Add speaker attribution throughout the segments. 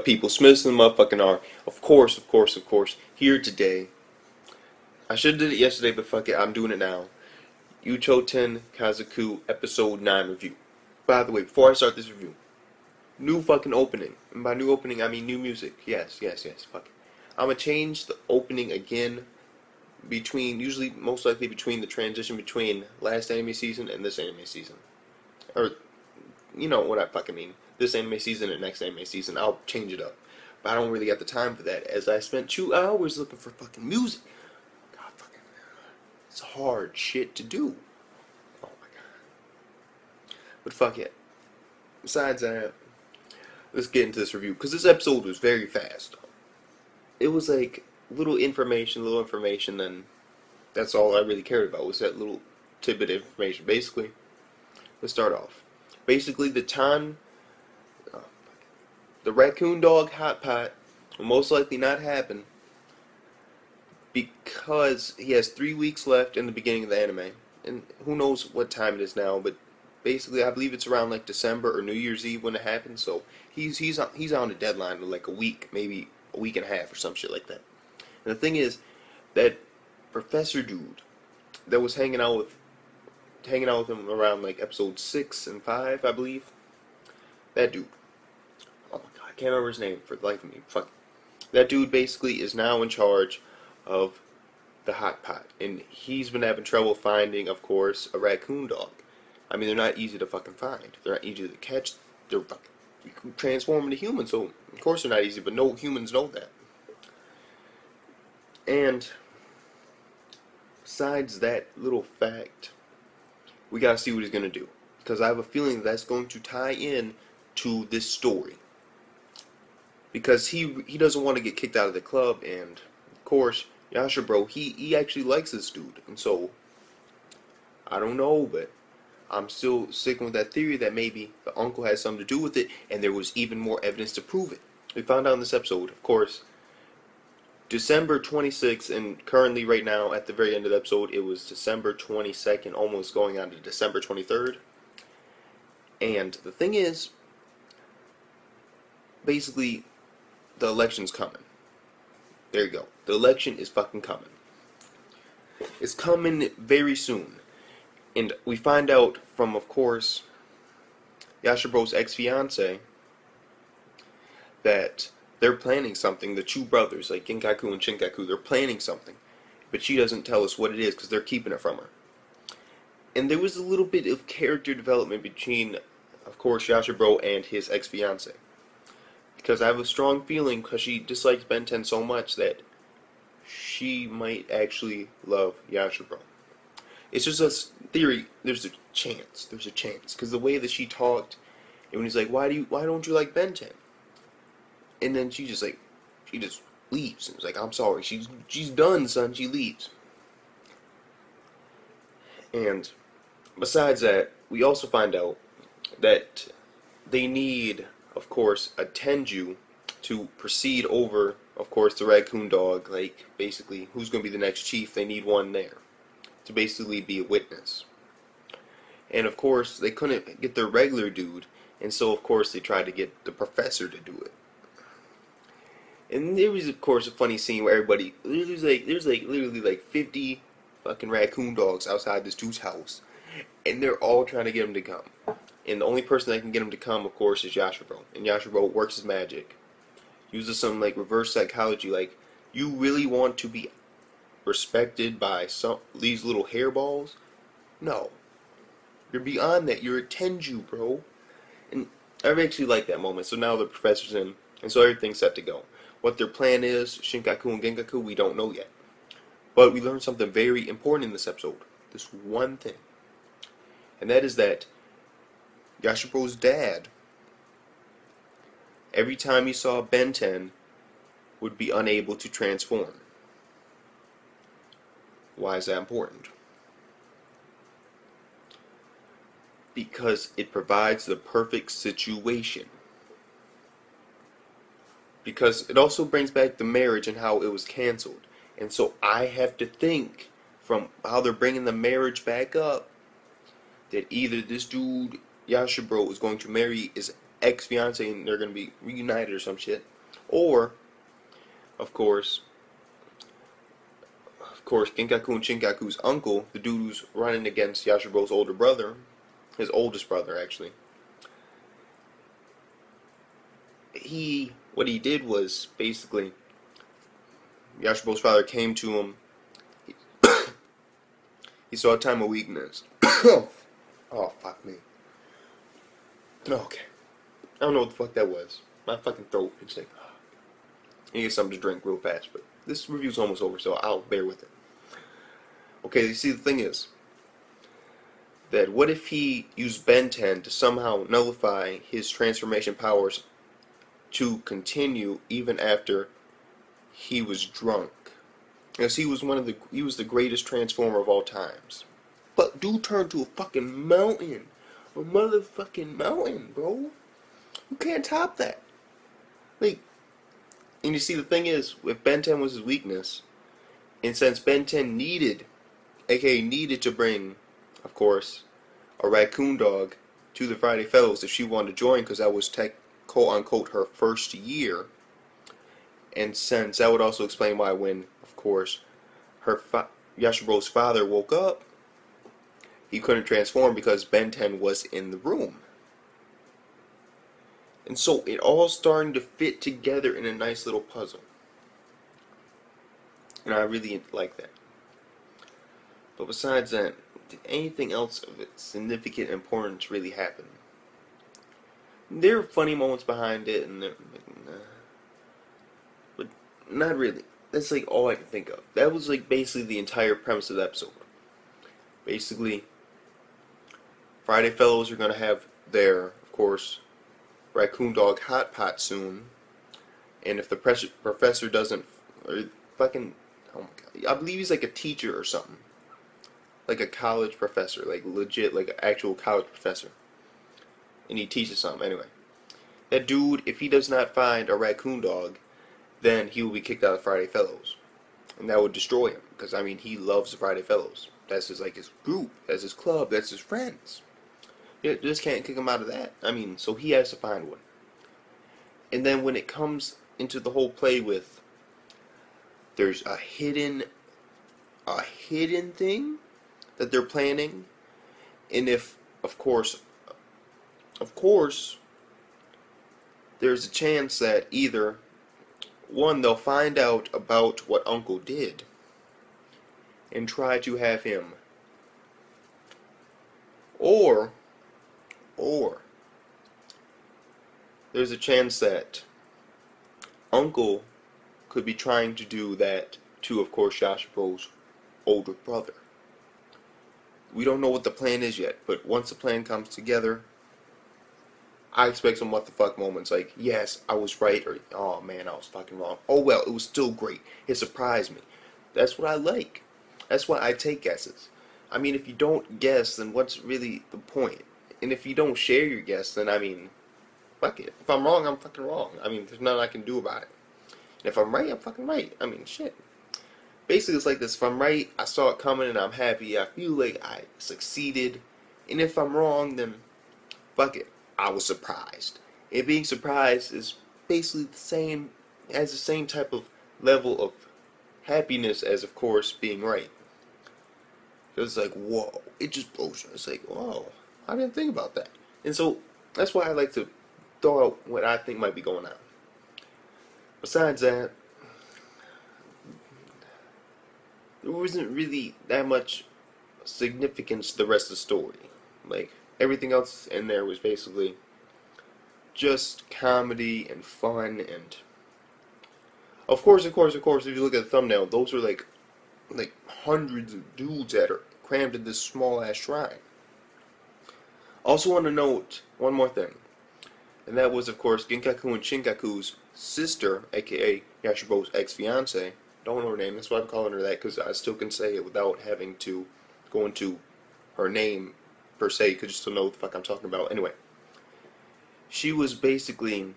Speaker 1: people? Smiths and the motherfucking R. Of course, here today. I should have did it yesterday, but fuck it, I'm doing it now. Uchouten Kazoku Episode 9 review. By the way, before I start this review, new fucking opening. And by new opening, I mean new music. Yes, fuck it. I'm gonna change the opening again usually, most likely between the transition between last anime season and this anime season. Or, you know what I fucking mean. This anime season and next anime season. I'll change it up. But I don't really got the time for that, as I spent 2 hours looking for fucking music. God fucking, it's hard shit to do. Oh my god. But fuck it. Besides that, let's get into this review, because this episode was very fast. It was like little information, then that's all I really cared about, was that little tidbit of information. Basically, let's start off. Basically, the raccoon dog hot pot will most likely not happen because he has 3 weeks left in the beginning of the anime, and who knows what time it is now, but basically I believe it's around like December or New Year's Eve when it happens, so he's on a deadline of like a week, maybe a week and a half or some shit like that. And the thing is, that professor dude that was hanging out with him around like episode 6 and 5, I believe. That dude. Oh my god, I can't remember his name for the life of me. Fuck. That dude basically is now in charge of the hot pot, and he's been having trouble finding, of course, a raccoon dog. I mean, they're not easy to fucking find. They're not easy to catch. They're fucking, you can transform into humans, so of course they're not easy. But no humans know that. And besides that little fact, we gotta see what he's gonna do, because I have a feeling that's going to tie in to this story. Because he doesn't want to get kicked out of the club, and of course Yashiro, he actually likes this dude, and so I don't know, but I'm still sticking with that theory that maybe the uncle has something to do with it, and there was even more evidence to prove it. We found out in this episode, of course, December 26th, and currently right now at the very end of the episode, it was December 22nd, almost going on to December 23rd. And the thing is, basically, the election's coming. There you go. The election is fucking coming. It's coming very soon. And we find out from, of course, Yashiro's ex-fiance that they're planning something. The two brothers, like Genkaku and Shinkaku, they're planning something. But she doesn't tell us what it is because they're keeping it from her. And there was a little bit of character development between, of course, Yashiro and his ex-fiance. Because I have a strong feeling, because she dislikes Ben 10 so much, that she might actually love Yashiro. It's just a theory. There's a chance. Because the way that she talked, and when he's like, why don't you like Ben 10? And then she just leaves. And it's like, I'm sorry. She's done, son. She leaves. And besides that, we also find out that they need, of course, a Tenju to proceed over, of course, the raccoon dog. Like, basically, who's going to be the next chief? They need one there to basically be a witness. And, of course, they couldn't get their regular dude, and so, of course, they tried to get the professor to do it. And there was, of course, a funny scene where everybody, there's literally like 50 fucking raccoon dogs outside this dude's house, and they're all trying to get him to come. And the only person that can get him to come, of course, is Yashiro. And Yashiro works his magic, uses some like reverse psychology. Like, you really want to be respected by these little hairballs? No, you're beyond that. You're a Tenju, bro. And I actually like that moment. So now the professor's in, and so everything's set to go. What their plan is, Shinkaku and Genkaku, we don't know yet. But we learned something very important in this episode. This one thing. And that is that Yashiro's dad, every time he saw Ben 10, would be unable to transform. Why is that important? Because it provides the perfect situation. Because it also brings back the marriage and how it was canceled. And so I have to think, from how they're bringing the marriage back up, that either this dude, Yashiro, is going to marry his ex-fiance and they're going to be reunited or some shit. Or, of course, Genkaku and Shinkaku's uncle, the dude who's running against Yashiro's older brother, his oldest brother actually. What he did was basically, Yashiro's father came to him. He saw a time of weakness. Oh, fuck me. Okay. I don't know what the fuck that was. My fucking throat. It's like, you get something to drink real fast, but this review's almost over, so I'll bear with it. Okay, you see, the thing is that what if he used Ben 10 to somehow nullify his transformation powers to continue even after he was drunk? Because he was the greatest transformer of all times. But dude turned to a fucking mountain. A motherfucking mountain, bro. You can't top that. Like, and you see, the thing is, if Ben 10 was his weakness, and since Ben 10 needed to bring, of course, a raccoon dog to the Friday Fellows if she wanted to join, because that was quote unquote her first year, and since that would also explain why when, of course, Yashiro's father woke up, he couldn't transform because Ben 10 was in the room. And so it all starting to fit together in a nice little puzzle. And I really like that. But besides that, did anything else of significant importance really happen? There are funny moments behind it, and but not really. That's like all I can think of. That was like basically the entire premise of the episode. Basically, Friday Fellows are going to have their, of course, raccoon dog hot pot soon, and if the professor doesn't, or fucking, oh my god, I believe he's like a teacher or something, like a college professor, like legit, like an actual college professor, and he teaches something. Anyway, that dude, if he does not find a raccoon dog, then he will be kicked out of Friday Fellows, and that would destroy him, because I mean, he loves the Friday Fellows. That's his, like, his group, that's his club, that's his friends. You just can't kick him out of that. I mean, so he has to find one. And then when it comes into the whole play with, there's a hidden thing that they're planning, and if, of course, there's a chance that either, one, they'll find out about what Uncle did, and try to have him, or there's a chance that Uncle could be trying to do that to, of course, Yashiro's older brother. We don't know what the plan is yet, but once the plan comes together, I expect some what the fuck moments, like, yes, I was right, or, oh man, I was fucking wrong. Oh well, it was still great. It surprised me. That's what I like. That's why I take guesses. I mean, if you don't guess, then what's really the point? And if you don't share your guess, then, I mean, fuck it. If I'm wrong, I'm fucking wrong. I mean, there's nothing I can do about it. And if I'm right, I'm fucking right. I mean, shit. Basically, it's like this. If I'm right, I saw it coming and I'm happy. I feel like I succeeded. And if I'm wrong, then fuck it. I was surprised. And being surprised is basically has the same type of level of happiness as, of course, being right. It's like, whoa. It just blows you. It's like, whoa. I didn't think about that. And so, that's why I like to throw out what I think might be going on. Besides that, there wasn't really that much significance to the rest of the story. Like, everything else in there was basically just comedy and fun, and of course, if you look at the thumbnail, those are like hundreds of dudes that are crammed in this small ass shrine. Also want to note one more thing, and that was, of course, Genkaku and Shinkaku's sister, aka Yashiro's ex-fiance. Don't know her name, that's why I'm calling her that, because I still can say it without having to go into her name per se, because you still know what the fuck I'm talking about. Anyway, she was basically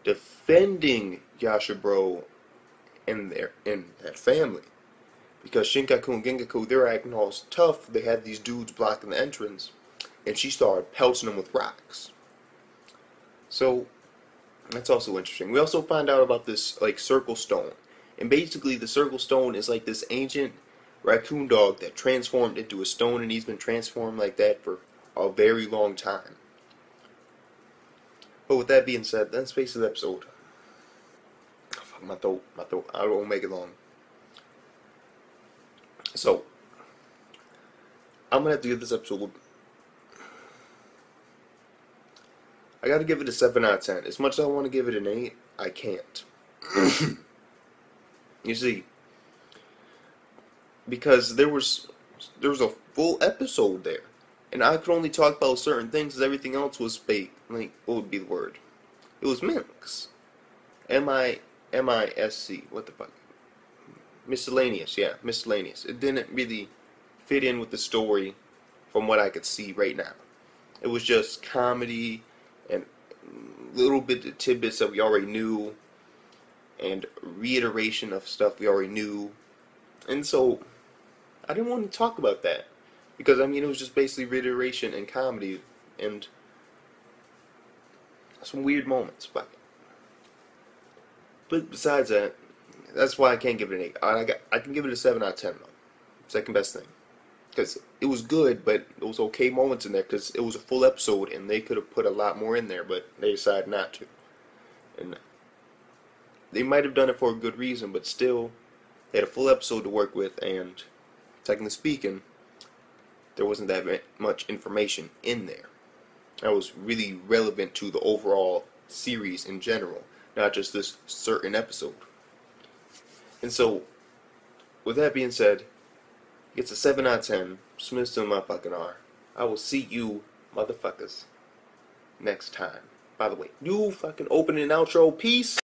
Speaker 1: defending Yashiro and that family, because Shinkaku and Genkaku, they were acting all tough. They had these dudes blocking the entrance, and she started pelting them with rocks. So That's also interesting. We also find out about this like circle stone, and basically the circle stone is like this ancient raccoon dog that transformed into a stone, and he's been transformed like that for a very long time. But with that being said, that's basically the episode. Oh, fuck, my throat. I won't make it long. So I'm gonna have to give this episode. I gotta give it a 7 out of 10. As much as I want to give it an 8, I can't. You see, because there was a full episode there, and I could only talk about certain things, because everything else was fake. Like, what would be the word? It was mimics. MISC. What the fuck? Miscellaneous. Yeah, miscellaneous. It didn't really fit in with the story, from what I could see right now. It was just comedy and little bit of tidbits that we already knew, and reiteration of stuff we already knew. And so I didn't want to talk about that, because I mean it was just basically reiteration and comedy and some weird moments. But besides that, that's why I can't give it an 8. I can give it a 7 out of 10 though. Second best thing. Because it was good, but it was okay moments in there, because it was a full episode and they could have put a lot more in there, but they decided not to. And they might have done it for a good reason, but still, they had a full episode to work with, and technically speaking, there wasn't that much information in there that was really relevant to the overall series in general, not just this certain episode. And so, with that being said, it's a 7 out of 10. Smith's to my fucking R. I will see you, motherfuckers, next time. By the way, new fucking opening and outro. Peace.